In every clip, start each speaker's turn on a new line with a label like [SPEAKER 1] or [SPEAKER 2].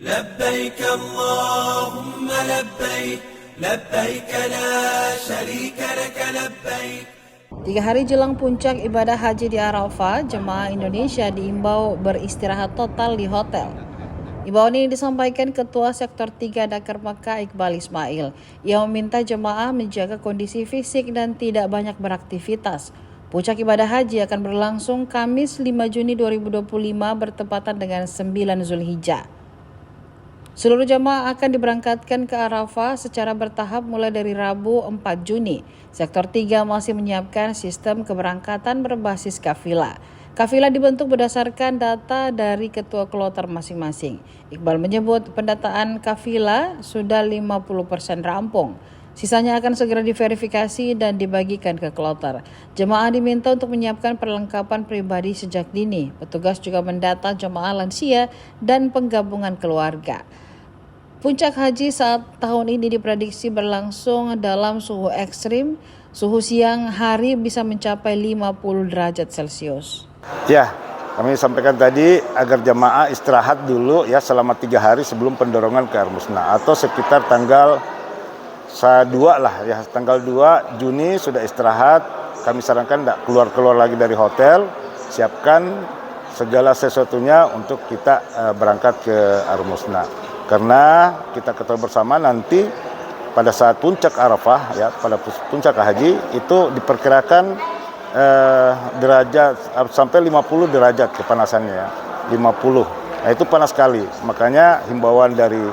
[SPEAKER 1] لبيك اللهم لبيك لبيك لا شريك لك لبيك.
[SPEAKER 2] 3 hari jelang puncak ibadah haji di Arafah, jemaah Indonesia diimbau beristirahat total di hotel. Imbauan ini disampaikan Ketua Sektor 3 Dakar Makkah Iqbal Ismail. Ia meminta jemaah menjaga kondisi fisik dan tidak banyak beraktivitas. Puncak ibadah haji akan berlangsung Kamis 5 Juni 2025 bertepatan dengan 9 Zulhijjah. Seluruh jamaah akan diberangkatkan ke Arafah secara bertahap mulai dari Rabu 4 Juni. Sektor 3 masih menyiapkan sistem keberangkatan berbasis kafilah. Kafilah dibentuk berdasarkan data dari ketua kloter masing-masing. Iqbal menyebut pendataan kafilah sudah 50% rampung. Sisanya akan segera diverifikasi dan dibagikan ke kloter. Jemaah diminta untuk menyiapkan perlengkapan pribadi sejak dini. Petugas juga mendata jemaah lansia dan penggabungan keluarga. Puncak haji saat tahun ini diprediksi berlangsung dalam suhu ekstrim. Suhu siang hari bisa mencapai 50 derajat Celcius.
[SPEAKER 3] Ya, kami sampaikan tadi agar jamaah istirahat dulu ya selama 3 hari sebelum pendorongan ke Air Musnah atau sekitar tanggal 2 lah ya, tanggal 2 Juni sudah istirahat. Kami sarankan tidak keluar lagi dari hotel, siapkan segala sesuatunya untuk kita berangkat ke Air Musnah. Karena kita ketahui bersama nanti pada saat puncak Arafah ya, pada puncak haji itu diperkirakan derajat sampai 50 derajat kepanasannya ya, 50. Nah itu panas sekali. Makanya himbauan dari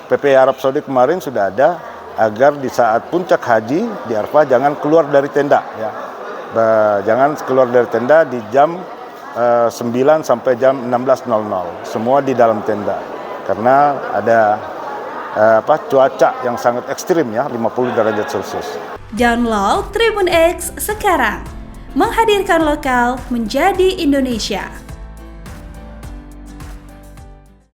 [SPEAKER 3] PP Arab Saudi kemarin sudah ada agar di saat puncak haji di Arafah jangan keluar dari tenda ya. Jangan keluar dari tenda di jam 9 sampai jam 16.00. Semua di dalam tenda. Karena ada cuaca yang sangat ekstrim ya, 50 derajat Celcius.
[SPEAKER 4] Download Tribun X sekarang, menghadirkan lokal menjadi Indonesia.